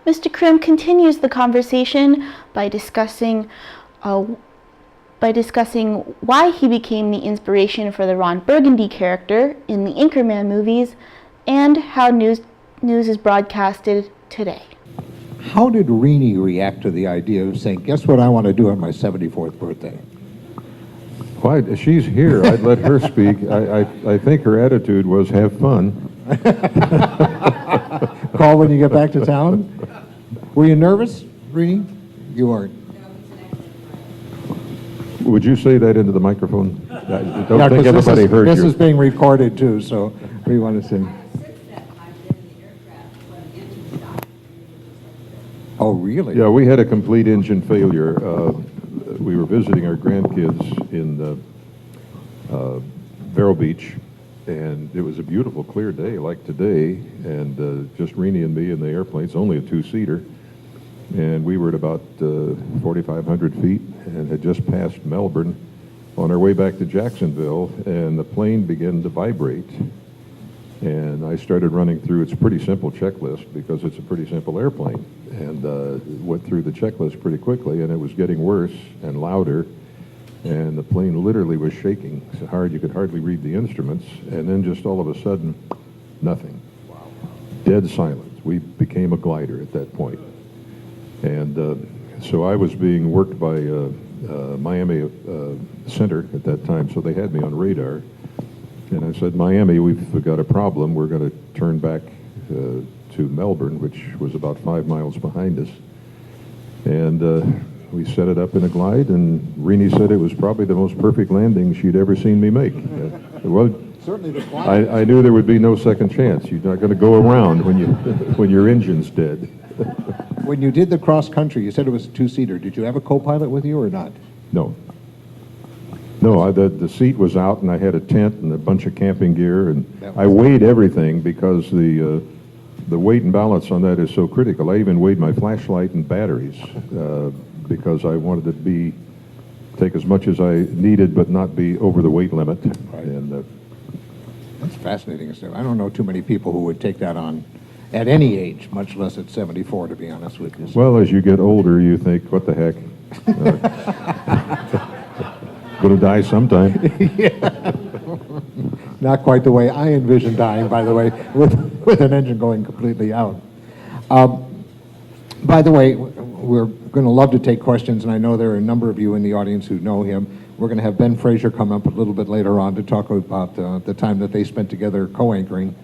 Mr. Krim continues the conversation by discussing why he became the inspiration for the Ron Burgundy character in the Anchorman movies and how news is broadcasted today. How did Renee react to the idea of saying, guess what I want to do on my 74th birthday? Well, she's here. I'd let her speak. I think her attitude was have fun. Call when you get back to town? Were you nervous, Renee? You weren't. Would you say that into the microphone? I don't Yeah, think 'cause everybody heard you. This is being recorded too, so we want to say. Oh, really? Yeah, we had a complete engine failure. We were visiting our grandkids in Vero Beach, and it was a beautiful, clear day like today, and just Renee and me in the airplane. It's only a two-seater, and we were at about 4,500 feet and had just passed Melbourne on our way back to Jacksonville, and the plane began to vibrate. And I started running through its pretty simple checklist because it's a pretty simple airplane, and went through the checklist pretty quickly, and it was getting worse and louder, and the plane literally was shaking so hard you could hardly read the instruments, and then just all of a sudden, nothing. Dead silence. We became a glider at that point. And so I was being worked by Miami Center at that time, so they had me on radar. And I said, Miami, we've got a problem. We're going to turn back to Melbourne, which was about 5 miles behind us. And we set it up in a glide, and Renee said it was probably the most perfect landing she'd ever seen me make. Well, certainly the glide. I knew there would be no second chance. You're not going to go around when your engine's dead. When you did the cross country, you said it was a two-seater. Did you have a co-pilot with you or not? No. No, the seat was out, and I had a tent and a bunch of camping gear, and I weighed everything because the weight and balance on that is so critical. I even weighed my flashlight and batteries because I wanted to take as much as I needed, but not be over the weight limit. Right. And that's fascinating. I don't know too many people who would take that on at any age, much less at 74, to be honest with you. well, as you get older, you think, what the heck? Going to die sometime. Yeah. Not quite the way I envision dying, by the way, with an engine going completely out. By the way, we're going to love to take questions, and I know there are a number of you in the audience who know him. We're going to have Ben Fraser come up a little bit later on to talk about the time that they spent together co-anchoring.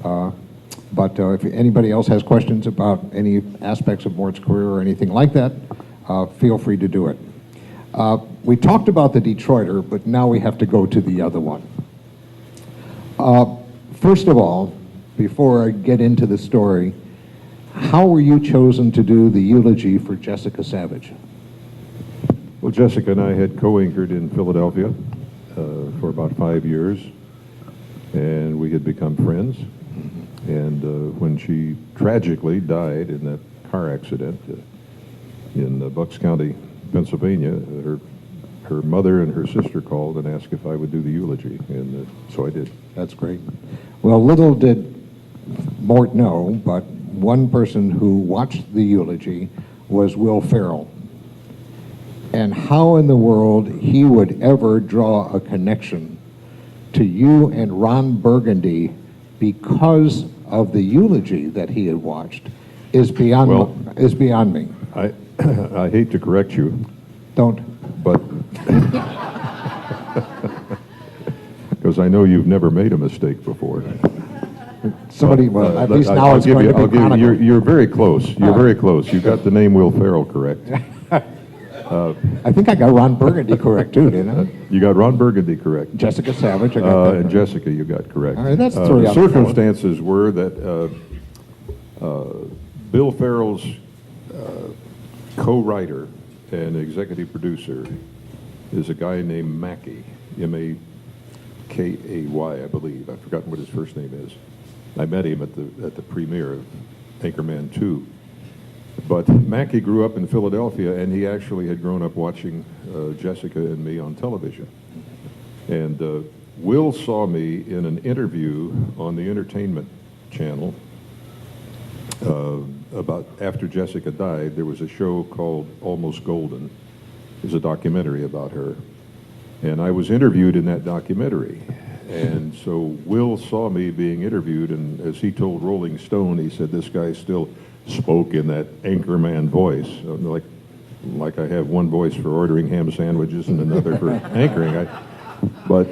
But if anybody else has questions about any aspects of Mort's career or anything like that, feel free to do it. We talked about the Detroiter, but now we have to go to the other one. First of all, before I get into the story, how were you chosen to do the eulogy for Jessica Savage? Well, Jessica and I had co-anchored in Philadelphia for about 5 years, and we had become friends. And when she tragically died in that car accident in Bucks County, Pennsylvania, her mother and her sister called and asked if I would do the eulogy, and so I did. That's great. Well, little did Mort know, but one person who watched the eulogy was Will Ferrell. And how in the world he would ever draw a connection to you and Ron Burgundy because of the eulogy that he had watched is beyond me. I hate to correct you. Don't. But because I know you've never made a mistake before. Somebody, well, at least now it's going to be chronicle. You're very close. You're very close. You got the name Will Ferrell correct. I think I got Ron Burgundy correct too, didn't I? You got Ron Burgundy correct. Jessica Savage, I got that. And Jessica, you got correct. All right, that's the three out of four. circumstances were that Bill Ferrell's co-writer and executive producer is a guy named Mackey, M-A-K-A-Y, I believe. I've forgotten what his first name is. I met him at the premiere of Anchorman 2. But Mackey grew up in Philadelphia, and he actually had grown up watching Jessica and me on television. And Will saw me in an interview on the Entertainment Channel, about after Jessica died, there was a show called Almost Golden. It was a documentary about her. And I was interviewed in that documentary. And so Will saw me being interviewed, and as he told Rolling Stone, he said, this guy still spoke in that anchorman voice, like I have one voice for ordering ham sandwiches and another for anchoring. But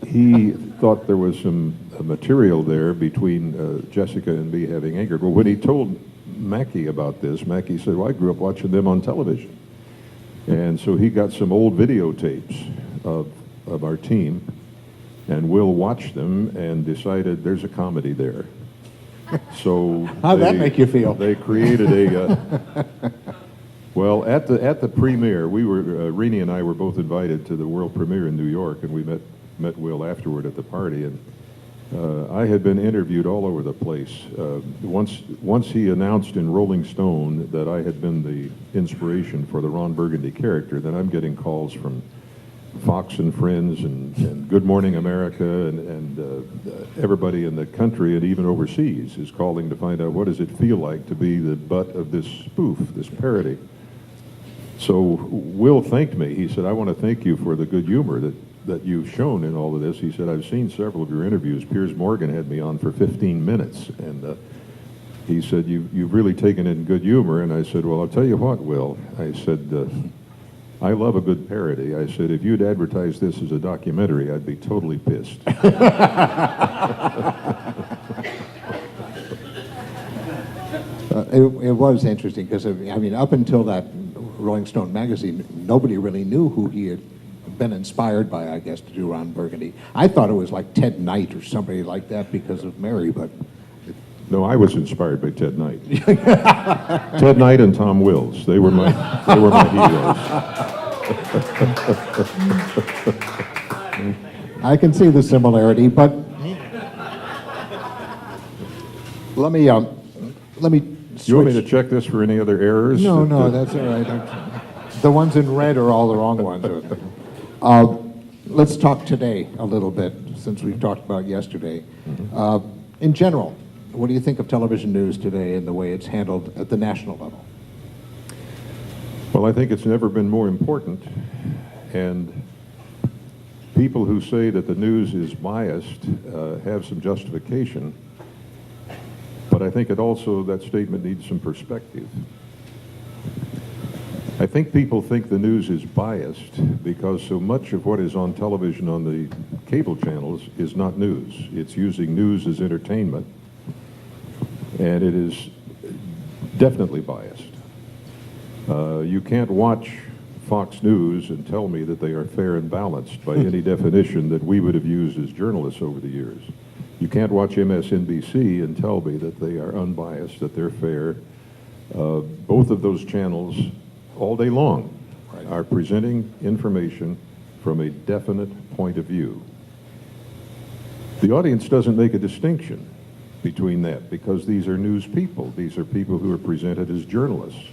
he thought there was some material there between Jessica and me having anchored. Well, when he told Mackie about this, Mackie said, well, I grew up watching them on television. And so he got some old videotapes of our team, and Will watched them and decided there's a comedy there. So how'd that make you feel? They created a... well, at the premiere, we were Renee and I were both invited to the world premiere in New York, and we met Will afterward at the party. And I had been interviewed all over the place. Once he announced in Rolling Stone that I had been the inspiration for the Ron Burgundy character, then I'm getting calls from Fox and Friends and Good Morning America and everybody in the country and even overseas is calling to find out what does it feel like to be the butt of this spoof, this parody. So Will thanked me. He said, I want to thank you for the good humor that you've shown in all of this. He said, I've seen several of your interviews. Piers Morgan had me on for 15 minutes, and he said, you've really taken it in good humor. And I said, well, I'll tell you what, Will. I said, I love a good parody. I said, if you'd advertise this as a documentary, I'd be totally pissed. It was interesting because, I mean, up until that Rolling Stone magazine, nobody really knew who he had been inspired by, I guess, to do Ron Burgundy. I thought it was like Ted Knight or somebody like that because of Mary, but... No, I was inspired by Ted Knight. Ted Knight and Tom Wills. They were my heroes. I can see the similarity, but let me switch. You want me to check this for any other errors? No, that's all right. The ones in red are all the wrong ones. Let's talk today a little bit, since we've talked about yesterday. In general, what do you think of television news today and the way it's handled at the national level? Well, I think it's never been more important, and people who say that the news is biased have some justification, but I think that statement needs some perspective. I think people think the news is biased because so much of what is on television on the cable channels is not news. It's using news as entertainment, and it is definitely biased. You can't watch Fox News and tell me that they are fair and balanced by any definition that we would have used as journalists over the years. You can't watch MSNBC and tell me that they are unbiased, that they're fair. Both of those channels, all day long, are presenting information from a definite point of view. The audience doesn't make a distinction between that because these are news people. These are people who are presented as journalists.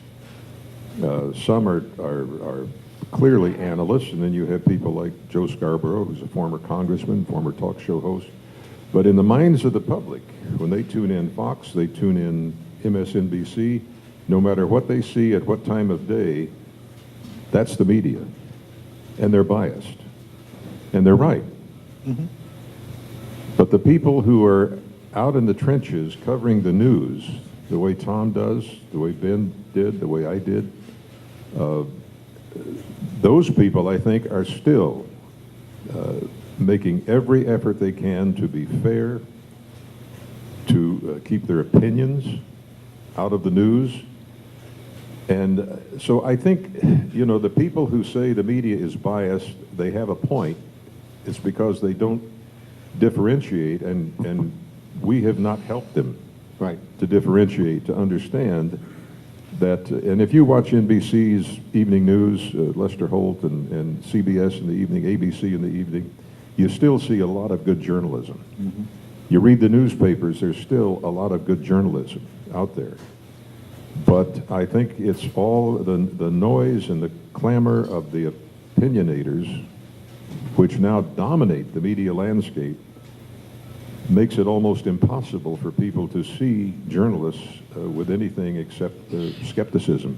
Some are clearly analysts, and then you have people like Joe Scarborough, who's a former congressman, former talk show host. But in the minds of the public, when they tune in Fox, they tune in MSNBC, no matter what they see at what time of day, that's the media. And they're biased. And they're right. But the people who are out in the trenches covering the news, the way Tom does, the way Ben did, the way I did, those people, I think, are still making every effort they can to be fair, to keep their opinions out of the news. And so I think, the people who say the media is biased, they have a point. It's because they don't differentiate, and we have not helped them to differentiate, to understand that, and if you watch NBC's evening news, Lester Holt and CBS in the evening, ABC in the evening, you still see a lot of good journalism. You read the newspapers, there's still a lot of good journalism out there. But I think it's all the noise and the clamor of the opinionators, which now dominate the media landscape, makes it almost impossible for people to see journalists with anything except skepticism.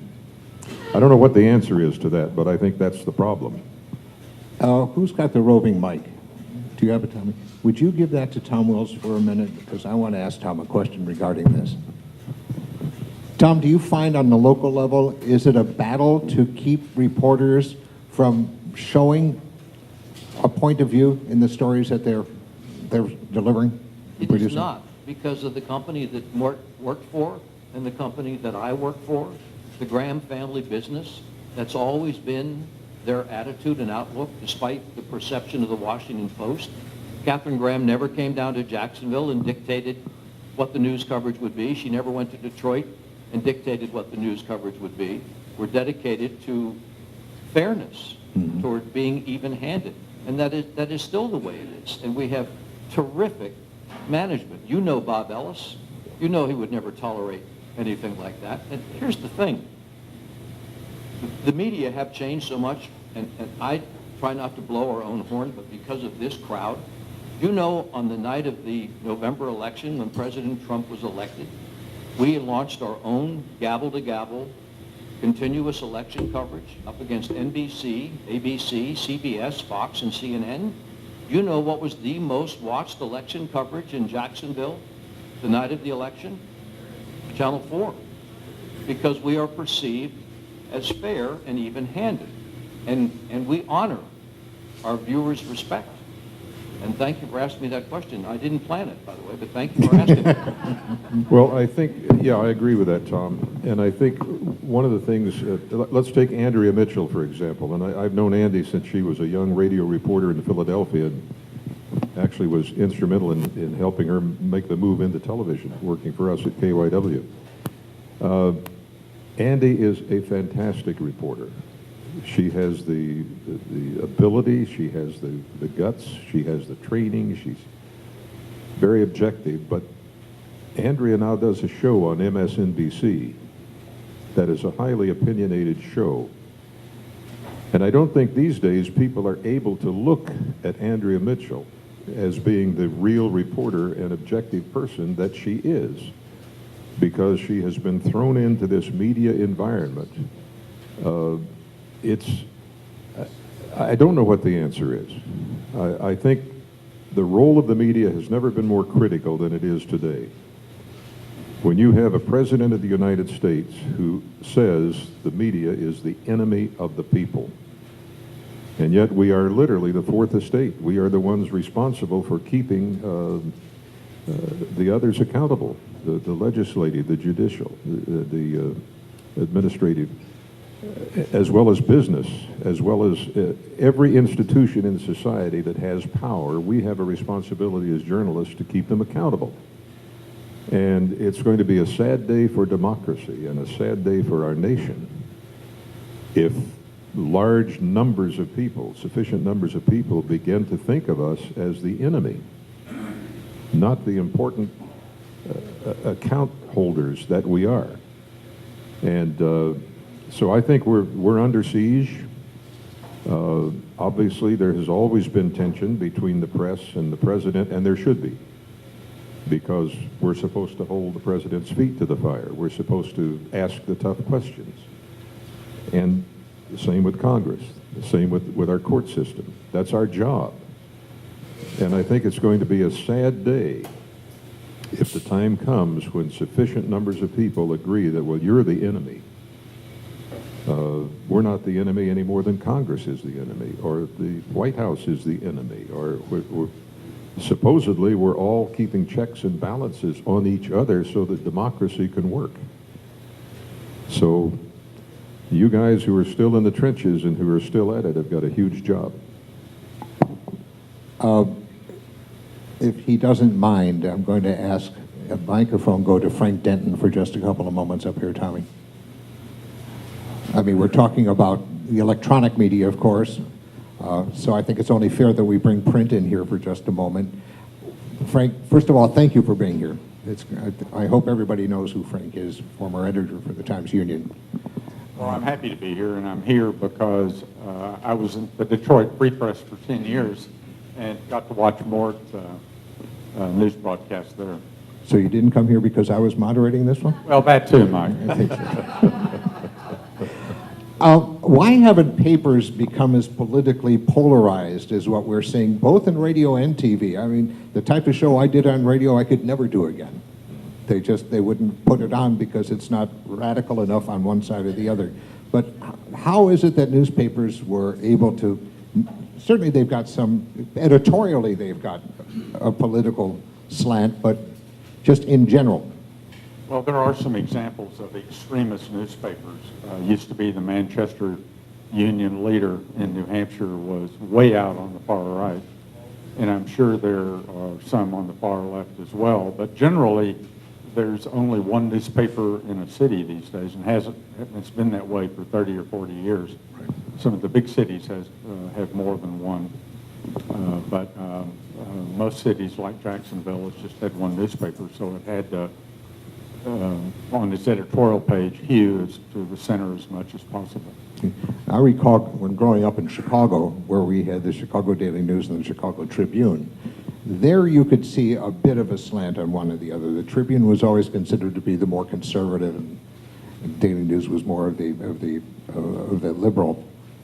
I don't know what the answer is to that, but I think that's the problem. Who's got the roving mic? Do you have it, Tommy? Would you give that to Tom Wills for a minute? Because I want to ask Tom a question regarding this. Tom, do you find on the local level, is it a battle to keep reporters from showing a point of view in the stories that they're delivering? It is not, because of the company that Mort worked for and the company that I work for, the Graham family business. That's always been their attitude and outlook, despite the perception of the Washington Post. Katharine Graham never came down to Jacksonville and dictated what the news coverage would be. She never went to Detroit and dictated what the news coverage would be. We're dedicated to fairness, toward being even-handed. And that is still the way it is. And we have terrific management. You know Bob Ellis. You know he would never tolerate anything like that. And here's the thing. The media have changed so much, and I try not to blow our own horn, but because of this crowd, you know, on the night of the November election when President Trump was elected, we launched our own gavel-to-gavel continuous election coverage up against NBC, ABC, CBS, Fox, and CNN. You know what was the most watched election coverage in Jacksonville the night of the election? Channel 4. Because we are perceived as fair and even-handed. And we honor our viewers' respect. And thank you for asking me that question. I didn't plan it, by the way, but thank you for asking it. Well, I think, yeah, I agree with that, Tom. And I think one of the things, let's take Andrea Mitchell, for example. And I've known Andy since she was a young radio reporter in Philadelphia, and actually was instrumental in helping her make the move into television, working for us at KYW. Andy is a fantastic reporter. She has the ability, she has the guts, she has the training, she's very objective, but Andrea now does a show on MSNBC that is a highly opinionated show. And I don't think these days people are able to look at Andrea Mitchell as being the real reporter and objective person that she is, because she has been thrown into this media environment. I don't know what the answer is. I think the role of the media has never been more critical than it is today. When you have a president of the United States who says the media is the enemy of the people, and yet we are literally the fourth estate. We are the ones responsible for keeping the others accountable, the legislative, the judicial, the administrative, as well as business, as well as every institution in society that has power. We have a responsibility as journalists to keep them accountable. And it's going to be a sad day for democracy and a sad day for our nation if large numbers of people, sufficient numbers of people, begin to think of us as the enemy, not the important account holders that we are. And so I think we're under siege. Obviously, there has always been tension between the press and the president, and there should be, because we're supposed to hold the president's feet to the fire. We're supposed to ask the tough questions. And the same with Congress, the same with our court system. That's our job. And I think it's going to be a sad day if the time comes when sufficient numbers of people agree that, well, you're the enemy. We're not the enemy any more than Congress is the enemy, or the White House is the enemy, or supposedly we're all keeping checks and balances on each other so that democracy can work. So you guys who are still in the trenches and who are still at it have got a huge job. If he doesn't mind, I'm going to ask a microphone go to Frank Denton for just a couple of moments up here, Tommy. I mean, we're talking about the electronic media, of course, so I think it's only fair that we bring print in here for just a moment. Frank, first of all, thank you for being here. I hope everybody knows who Frank is, former editor for the Times-Union. Well, I'm happy to be here, and I'm here because I was in the Detroit Free Press for 10 years and got to watch Mort news broadcast there. So you didn't come here because I was moderating this one? Well, that too, Mike. Why haven't papers become as politically polarized as what we're seeing, both in radio and TV? I mean, the type of show I did on radio, I could never do again. They wouldn't put it on because it's not radical enough on one side or the other. But how is it that newspapers were able to, certainly they've got some, editorially they've got a political slant, but just in general? Well, there are some examples of extremist newspapers. Used to be the Manchester Union Leader in New Hampshire was way out on the far right, and I'm sure there are some on the far left as well. But generally, there's only one newspaper in a city these days, and it's been that way for 30 or 40 years. Right. Some of the big cities have more than one, but most cities like Jacksonville has just had one newspaper, so it had on its editorial page hew to the center as much as possible. I recall when growing up in Chicago, where we had the Chicago Daily News and the Chicago Tribune, there you could see a bit of a slant on one or the other. The Tribune was always considered to be the more conservative, and Daily News was more of the liberal.